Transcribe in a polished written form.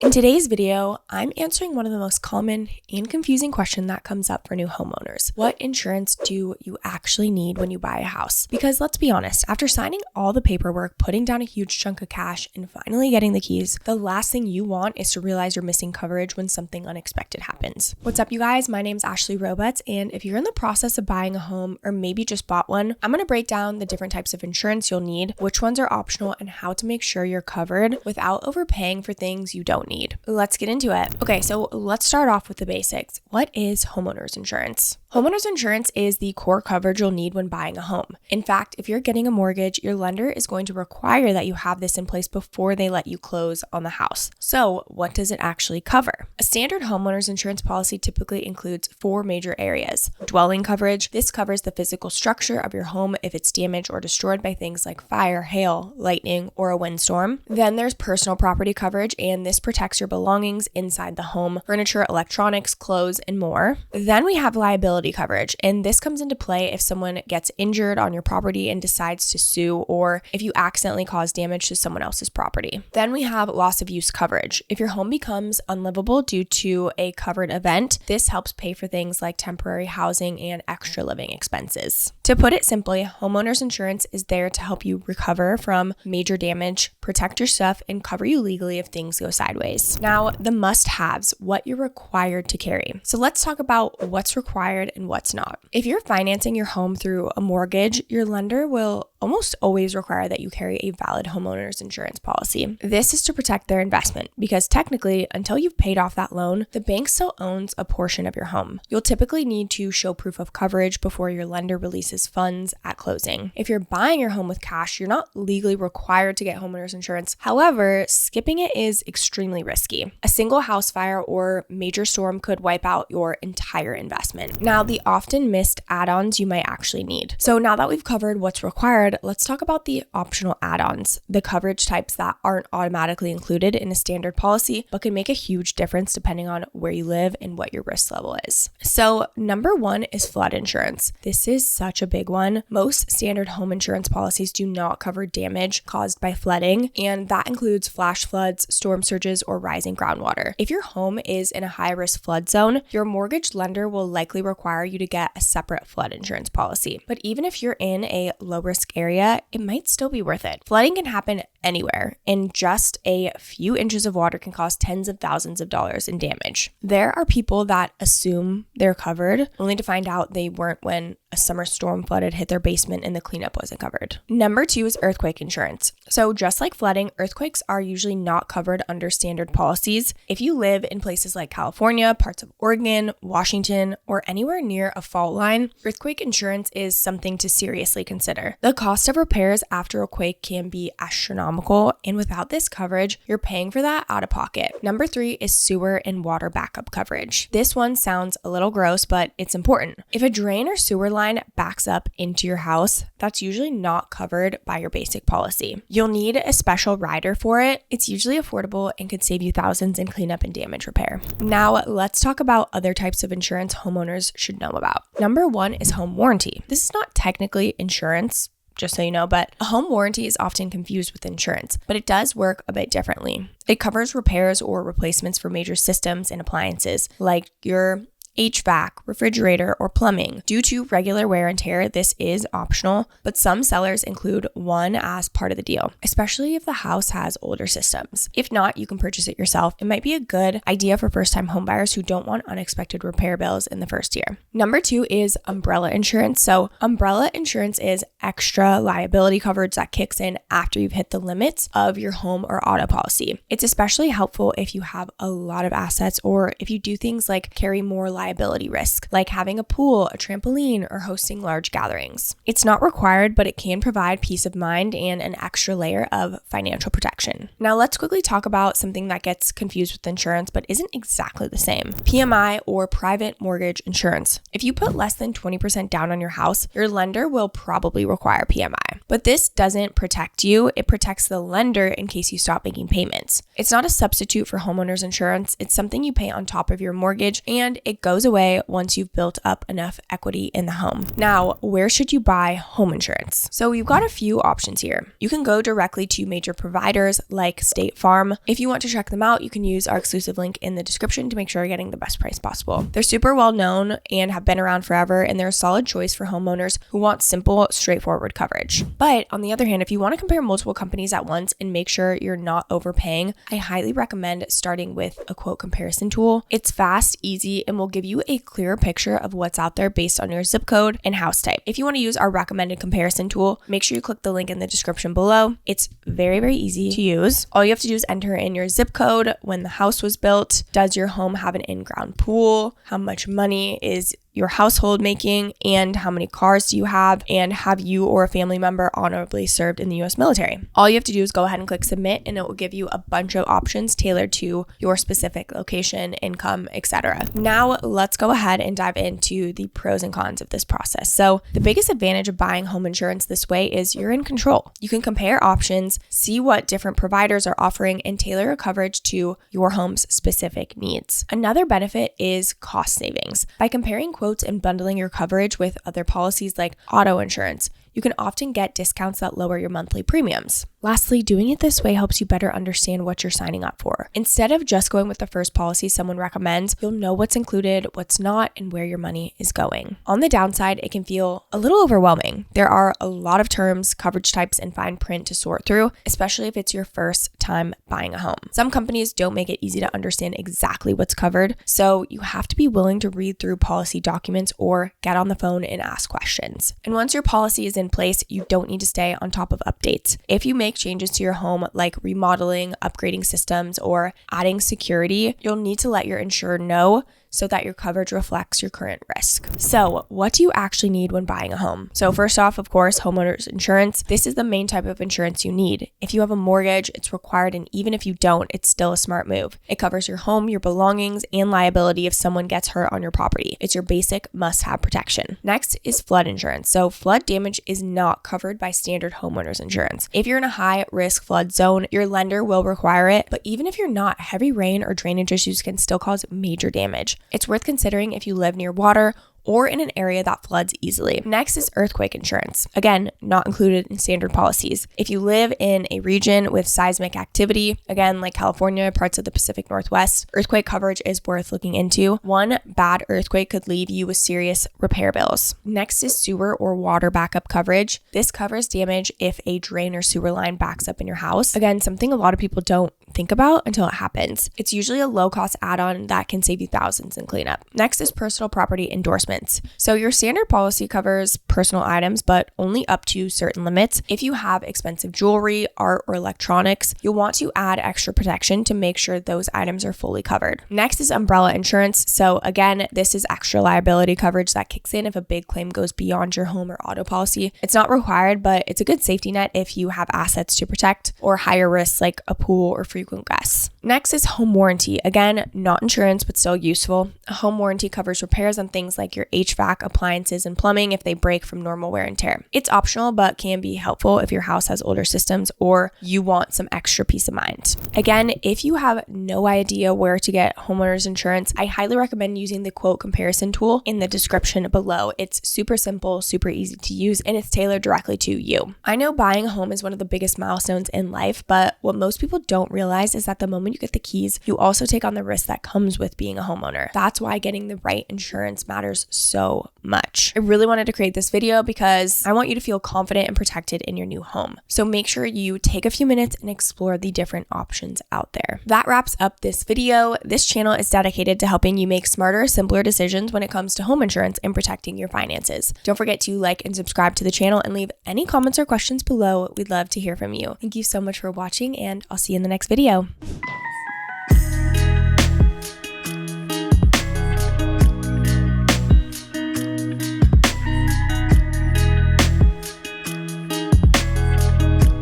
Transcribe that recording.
In today's video, I'm answering one of the most common and confusing questions that comes up for new homeowners. What insurance do you actually need when you buy a house? Because let's be honest, after signing all the paperwork, putting down a huge chunk of cash, and finally getting the keys, the last thing you want is to realize you're missing coverage when something unexpected happens. What's up, you guys? My name's Ashley Roberts, and if you're in the process of buying a home or maybe just bought one, I'm going to break down the different types of insurance you'll need, which ones are optional, and how to make sure you're covered without overpaying for things you don't need. Let's get into it. Okay, so let's start off with the basics. What is homeowners insurance? Homeowners insurance is the core coverage you'll need when buying a home. In fact, if you're getting a mortgage, your lender is going to require that you have this in place before they let you close on the house. So, what does it actually cover? A standard homeowners insurance policy typically includes 4 major areas. Dwelling coverage. This covers the physical structure of your home if it's damaged or destroyed by things like fire, hail, lightning, or a windstorm. Then there's personal property coverage, and this protects your belongings inside the home, furniture, electronics, clothes, and more. Then we have liability coverage, and this comes into play if someone gets injured on your property and decides to sue, or if you accidentally cause damage to someone else's property. Then we have loss of use coverage. If your home becomes unlivable due to a covered event, this helps pay for things like temporary housing and extra living expenses. To put it simply, homeowners insurance is there to help you recover from major damage, protect your stuff, and cover you legally if things go sideways. Now, the must-haves, what you're required to carry. So let's talk about what's required and what's not. If you're financing your home through a mortgage, your lender will almost always require that you carry a valid homeowners insurance policy. This is to protect their investment because technically, until you've paid off that loan, the bank still owns a portion of your home. You'll typically need to show proof of coverage before your lender releases funds at closing. If you're buying your home with cash, you're not legally required to get homeowners insurance. However, skipping it is extremely risky. A single house fire or major storm could wipe out your entire investment. Now, the often missed add-ons you might actually need. So now that we've covered what's required, let's talk about the optional add-ons, the coverage types that aren't automatically included in a standard policy, but can make a huge difference depending on where you live and what your risk level is. So number 1 is flood insurance. This is such a big one. Most standard home insurance policies do not cover damage caused by flooding, and that includes flash floods, storm surges, or rising groundwater. If your home is in a high-risk flood zone, your mortgage lender will likely require you to get a separate flood insurance policy. But even if you're in a low-risk area, it might still be worth it. Flooding can happen anywhere, and just a few inches of water can cause tens of thousands of dollars in damage. There are people that assume they're covered, only to find out they weren't when a summer storm flooded hit their basement and the cleanup wasn't covered. Number 2 is earthquake insurance. So just like flooding, earthquakes are usually not covered under standard policies. If you live in places like California, parts of Oregon, Washington, or anywhere near a fault line, earthquake insurance is something to seriously consider. The cost of repairs after a quake can be astronomical, and without this coverage, you're paying for that out of pocket. Number 3 is sewer and water backup coverage. This one sounds a little gross, but it's important. If a drain or sewer line backs up into your house, that's usually not covered by your basic policy. You'll need a special rider for it. It's usually affordable and could save you thousands in cleanup and damage repair. Now, let's talk about other types of insurance homeowners should know about. Number 1 is home warranty. This is not technically insurance, just so you know, but a home warranty is often confused with insurance, but it does work a bit differently. It covers repairs or replacements for major systems and appliances like your HVAC, refrigerator, or plumbing. Due to regular wear and tear, this is optional, but some sellers include one as part of the deal, especially if the house has older systems. If not, you can purchase it yourself. It might be a good idea for first-time homebuyers who don't want unexpected repair bills in the first year. Number 2 is umbrella insurance. So umbrella insurance is extra liability coverage that kicks in after you've hit the limits of your home or auto policy. It's especially helpful if you have a lot of assets or if you do things like carry more liability risk, like having a pool, a trampoline, or hosting large gatherings. It's not required, but it can provide peace of mind and an extra layer of financial protection. Now let's quickly talk about something that gets confused with insurance, but isn't exactly the same. PMI, or private mortgage insurance. If you put less than 20% down on your house, your lender will probably require PMI. But this doesn't protect you, it protects the lender in case you stop making payments. It's not a substitute for homeowners insurance, it's something you pay on top of your mortgage, and it goes goes away once you've built up enough equity in the home. Now, where should you buy home insurance? So you've got a few options here. You can go directly to major providers like State Farm. If you want to check them out, you can use our exclusive link in the description to make sure you're getting the best price possible. They're super well known and have been around forever, and they're a solid choice for homeowners who want simple, straightforward coverage. But on the other hand, if you want to compare multiple companies at once and make sure you're not overpaying, I highly recommend starting with a quote comparison tool. It's fast, easy, and will give you a clearer picture of what's out there based on your zip code and house type. If you want to use our recommended comparison tool, make sure you click the link in the description below. It's very, very easy to use. All you have to do is enter in your zip code, when the house was built, does your home have an in-ground pool, how much money is your household making, and how many cars do you have, and have you or a family member honorably served in the US military. All you have to do is go ahead and click submit, and it will give you a bunch of options tailored to your specific location, income, etc. Now let's go ahead and dive into the pros and cons of this process. So the biggest advantage of buying home insurance this way is you're in control. You can compare options, see what different providers are offering, and tailor your coverage to your home's specific needs. Another benefit is cost savings. By comparing quotes and bundling your coverage with other policies like auto insurance, you can often get discounts that lower your monthly premiums. Lastly, doing it this way helps you better understand what you're signing up for. Instead of just going with the first policy someone recommends, you'll know what's included, what's not, and where your money is going. On the downside, it can feel a little overwhelming. There are a lot of terms, coverage types, and fine print to sort through, especially if it's your first time buying a home. Some companies don't make it easy to understand exactly what's covered, so you have to be willing to read through policy documents or get on the phone and ask questions. And once your policy is in place, you don't need to stay on top of updates. If you make changes to your home, like remodeling, upgrading systems, or adding security, you'll need to let your insurer know so that your coverage reflects your current risk. So what do you actually need when buying a home? So first off, of course, homeowners insurance. This is the main type of insurance you need. If you have a mortgage, it's required, and even if you don't, it's still a smart move. It covers your home, your belongings, and liability if someone gets hurt on your property. It's your basic must-have protection. Next is flood insurance. So flood damage is not covered by standard homeowners insurance. If you're in a high-risk flood zone, your lender will require it, but even if you're not, heavy rain or drainage issues can still cause major damage. It's worth considering if you live near water or in an area that floods easily. Next is earthquake insurance. Again, not included in standard policies. If you live in a region with seismic activity, again, like California, parts of the Pacific Northwest, earthquake coverage is worth looking into. One bad earthquake could leave you with serious repair bills. Next is sewer or water backup coverage. This covers damage if a drain or sewer line backs up in your house. Again, something a lot of people don't think about until it happens. It's usually a low-cost add-on that can save you thousands in cleanup. Next is personal property endorsements. So your standard policy covers personal items, but only up to certain limits. If you have expensive jewelry, art, or electronics, you'll want to add extra protection to make sure those items are fully covered. Next is umbrella insurance. So again, this is extra liability coverage that kicks in if a big claim goes beyond your home or auto policy. It's not required, but it's a good safety net if you have assets to protect or higher risks like a pool or frequent guests. Next is home warranty. Again, not insurance, but still useful. A home warranty covers repairs on things like your HVAC, appliances, and plumbing if they break from normal wear and tear. It's optional, but can be helpful if your house has older systems or you want some extra peace of mind. Again, if you have no idea where to get homeowners insurance, I highly recommend using the quote comparison tool in the description below. It's super simple, super easy to use, and it's tailored directly to you. I know buying a home is one of the biggest milestones in life, but what most people don't realize is that the moment you get the keys, you also take on the risk that comes with being a homeowner. That's why getting the right insurance matters so much. I really wanted to create this video because I want you to feel confident and protected in your new home. So make sure you take a few minutes and explore the different options out there. That wraps up this video. This channel is dedicated to helping you make smarter, simpler decisions when it comes to home insurance and protecting your finances. Don't forget to like and subscribe to the channel and leave any comments or questions below. We'd love to hear from you. Thank you so much for watching, and I'll see you in the next video.